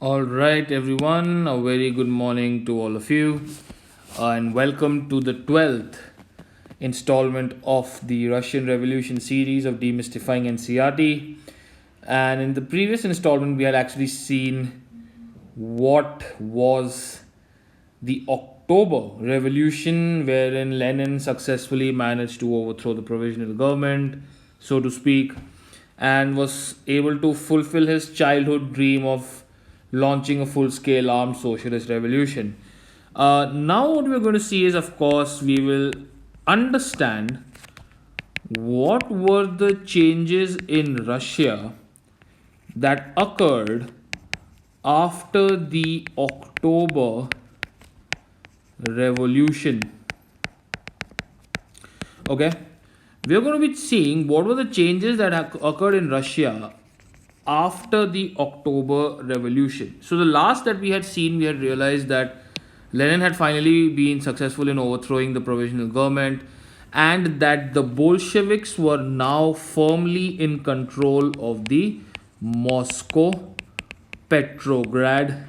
All right, everyone, a very good morning to all of you, and welcome to the 12th installment of the Russian Revolution series of Demystifying NCRT. And in the previous installment, we had actually seen what was the October Revolution, wherein Lenin successfully managed to overthrow the provisional government, so to speak, and was able to fulfill his childhood dream of launching a full scale armed socialist revolution. Now, what we're going to see is, of course, we will understand what were the changes in Russia that occurred after the October Revolution. Okay, we are going to be seeing what were the changes that occurred in Russia after the October Revolution. So, the last that we had seen, we had realized that Lenin had finally been successful in overthrowing the provisional government and that the Bolsheviks were now firmly in control of the Moscow Petrograd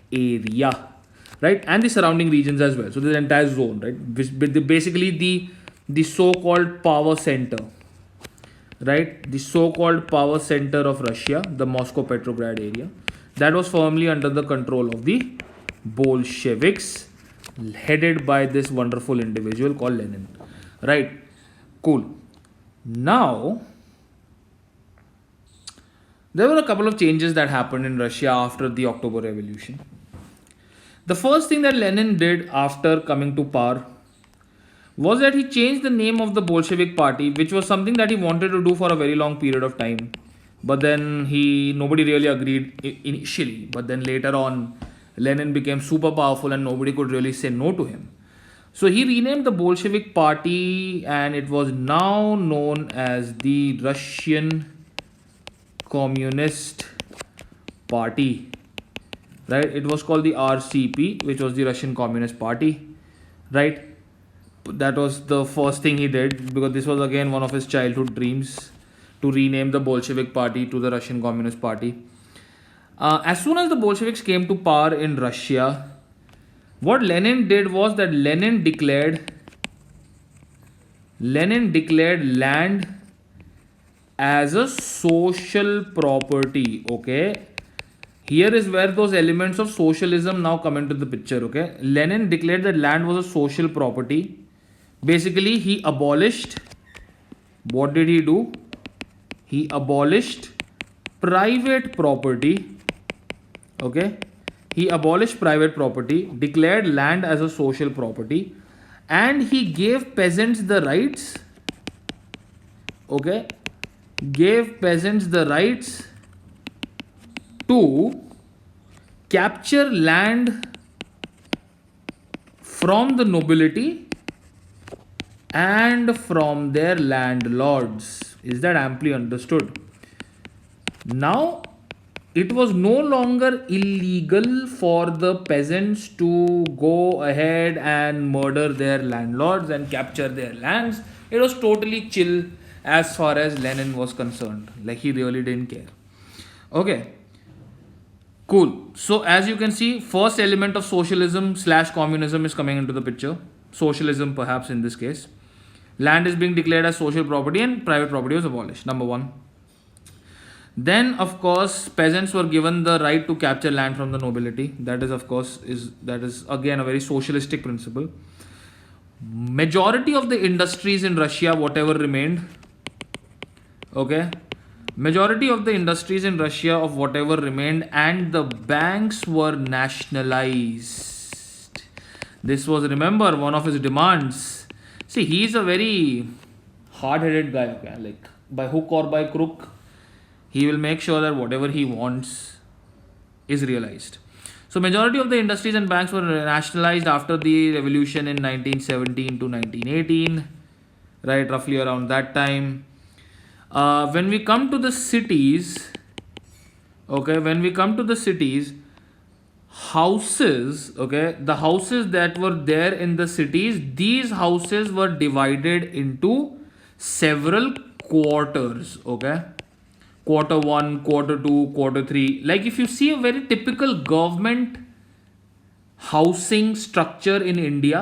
area, right, and the surrounding regions as well. So the entire zone, right, basically the so-called power center, right, the so-called power center of Russia, the Moscow Petrograd area, that was firmly under the control of the Bolsheviks, headed by this wonderful individual called Lenin, right? Cool. Now, there were a couple of changes that happened in Russia after the October Revolution. The first thing that Lenin did after coming to power was that he changed the name of the Bolshevik party, which was something that he wanted to do for a very long period of time. But then nobody really agreed initially. But then later on, Lenin became super powerful and nobody could really say no to him. So he renamed the Bolshevik party and it was now known as the Russian Communist Party. Right? It was called the RCP, which was the Russian Communist Party. Right? That was the first thing he did because this was again one of his childhood dreams to rename the Bolshevik Party to the Russian Communist Party. As soon as the Bolsheviks came to power in Russia, what Lenin did was that Lenin declared land as a social property. Okay, here is where those elements of socialism now come into the picture. Okay, Lenin declared that land was a social property. Basically, he abolished. What did he do? He abolished private property. Okay, he abolished private property, declared land as a social property, and he gave peasants the rights. Okay, gave peasants the rights to capture land from the nobility and from their landlords. Is that amply understood? Now, it was no longer illegal for the peasants to go ahead and murder their landlords and capture their lands. It was totally chill as far as Lenin was concerned. Like, he really didn't care. Okay. Cool. So, as you can see, first element of socialism / communism is coming into the picture. Socialism, perhaps in this case. Land is being declared as social property and private property was abolished. Number one. Then, of course, peasants were given the right to capture land from the nobility. That is, of course, that is again a very socialistic principle. Majority of the industries in Russia, whatever remained, okay, majority of the industries in Russia of whatever remained, and the banks were nationalized. This was, remember, one of his demands. See, he is a very hard-headed guy. Okay, like by hook or by crook, he will make sure that whatever he wants is realized. So majority of the industries and banks were nationalized after the revolution in 1917 to 1918, right, roughly around that time. When we come to the cities, okay, houses, okay, the houses that were there in the cities, these houses were divided into several quarters, okay. quarter 1, quarter 2, quarter 3. Like if you see a very typical government housing structure in India,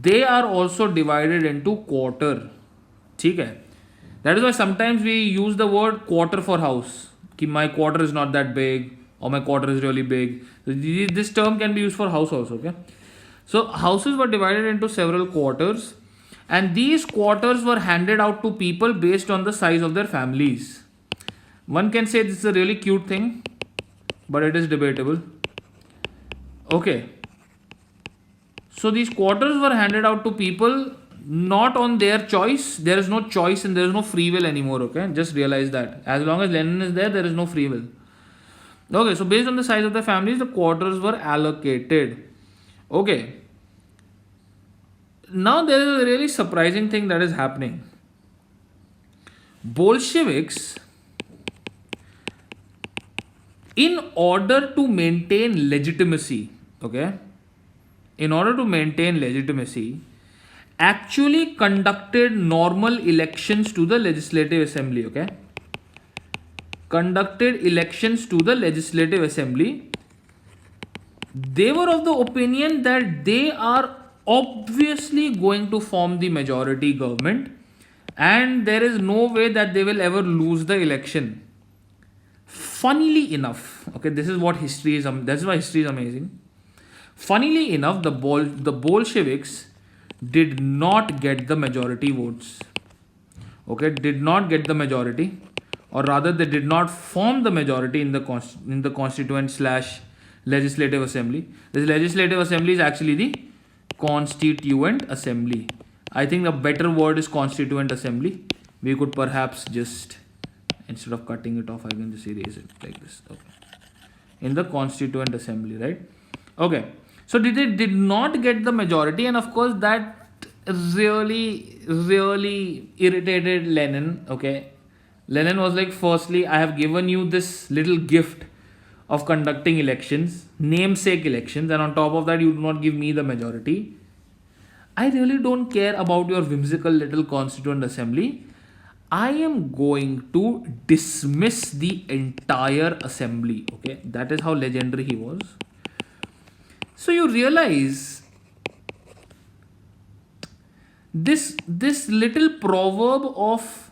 they are also divided into quarter. ठीक है? That is why sometimes we use the word quarter for house. कि my quarter is not that big or my quarter is really big. So this term can be used for house also. Okay. So houses were divided into several quarters, and these quarters were handed out to people based on the size of their families. One can say this is a really cute thing, but it is debatable. Okay. So these quarters were handed out to people not on their choice. There is no choice and there is no free will anymore. Okay, just realize that. As long as Lenin is there, there is no free will. Okay, so based on the size of the families, the quarters were allocated. Okay. Now there is a really surprising thing that is happening. Bolsheviks, in order to maintain legitimacy, okay, in order to maintain legitimacy, actually conducted normal elections to the legislative assembly. Okay, conducted elections to the legislative assembly. They were of the opinion that they are obviously going to form the majority government, and there is no way that they will ever lose the election. Funnily enough, okay, this is what history is. That's why history is amazing. Funnily enough, the Bolsheviks did not get the majority votes. Okay, did not get the majority, or rather, they did not form the majority in the constituent / legislative assembly. This legislative assembly is actually the constituent assembly. I think the better word is constituent assembly. We could perhaps just, instead of cutting it off, I can just erase it like this. Okay, in the constituent assembly, right? Okay. So they did not get the majority, and of course that really irritated Lenin. Okay, Lenin was like, firstly, I have given you this little gift of conducting elections, namesake elections, and on top of that you do not give me the majority. I really don't care about your whimsical little constituent assembly. I am going to dismiss the entire assembly. Okay, that is how legendary he was. So you realize this little proverb of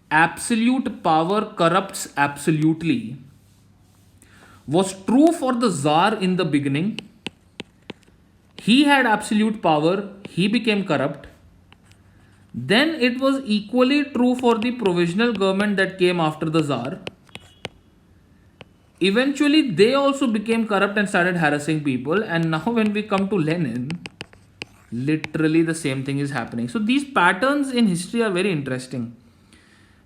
absolute power corrupts absolutely was true for the Tsar in the beginning. He had absolute power, he became corrupt. Then it was equally true for the provisional government that came after the Tsar. Eventually, they also became corrupt and started harassing people. And now when we come to Lenin, literally the same thing is happening. So these patterns in history are very interesting.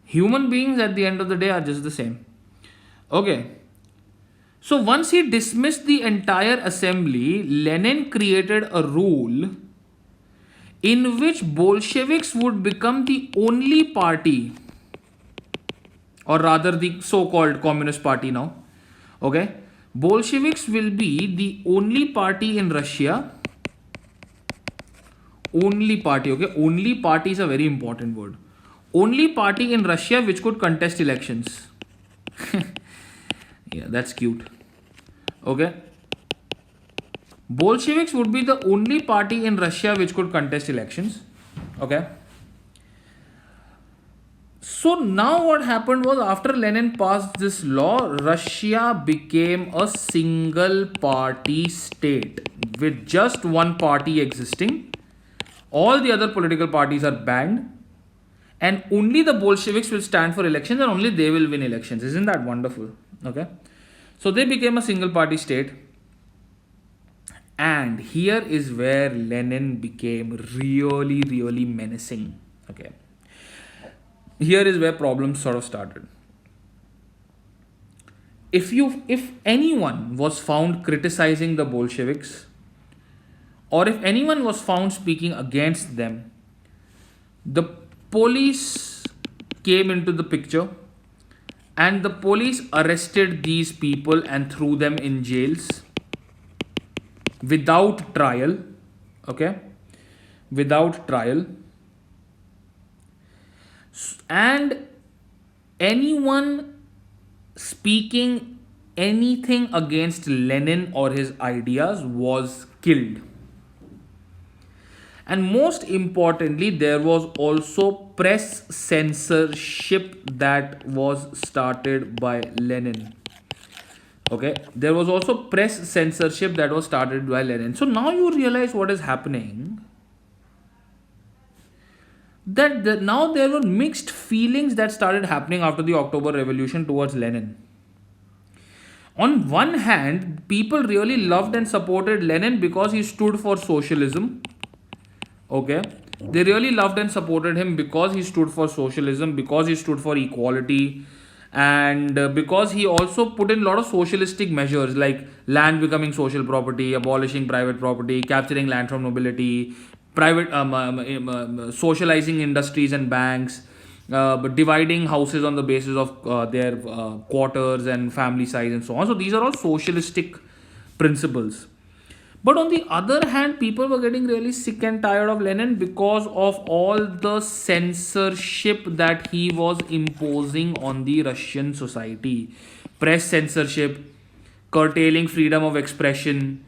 Human beings at the end of the day are just the same. Okay. So once he dismissed the entire assembly, Lenin created a rule in which Bolsheviks would become the only party, or rather the so-called Communist Party now. Okay, Bolsheviks will be the only party in Russia. Only party, okay? Only party is a very important word. Only party in Russia which could contest elections. Yeah, that's cute. Okay. Bolsheviks would be the only party in Russia which could contest elections. Okay. So now what happened was, after Lenin passed this law, Russia became a single party state with just one party existing. All the other political parties are banned, and only the Bolsheviks will stand for elections, and only they will win elections. Isn't that wonderful? Okay. So they became a single party state. And here is where Lenin became really menacing. Okay. Here is where problems sort of started. If anyone was found criticizing the Bolsheviks, or if anyone was found speaking against them, the police came into the picture, and the police arrested these people and threw them in jails without trial. Okay, without trial. And anyone speaking anything against Lenin or his ideas was killed. And most importantly, there was also press censorship that was started by Lenin. Okay, there was also press censorship that was started by Lenin. So now you realize what is happening. Now there were mixed feelings that started happening after the October Revolution towards Lenin. On one hand, people really loved and supported Lenin because he stood for socialism. Okay, they really loved and supported him because he stood for socialism, because he stood for equality, and because he also put in a lot of socialistic measures like land becoming social property, abolishing private property, capturing land from nobility, private socializing industries and banks, but dividing houses on the basis of their quarters and family size and so on. So these are all socialistic principles. But on the other hand, people were getting really sick and tired of Lenin because of all the censorship that he was imposing on the Russian society. Press censorship, curtailing freedom of expression,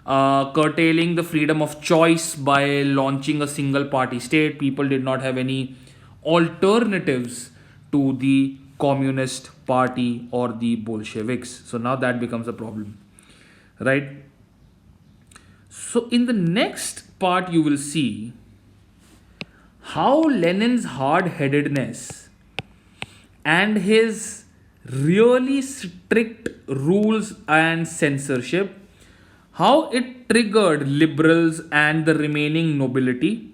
curtailing the freedom of choice by launching a single party state. People did not have any alternatives to the Communist Party or the Bolsheviks. So now that becomes a problem, right? So, in the next part, you will see how Lenin's hard headedness and his really strict rules and censorship, how it triggered liberals and the remaining nobility,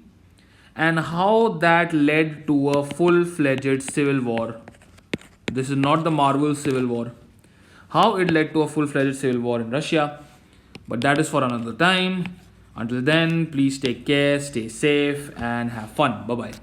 and how that led to a full fledged civil war. This is not the Marvel Civil War. How it led to a full fledged civil war in Russia. But that is for another time. Until then, please take care, stay safe, and have fun. Bye bye.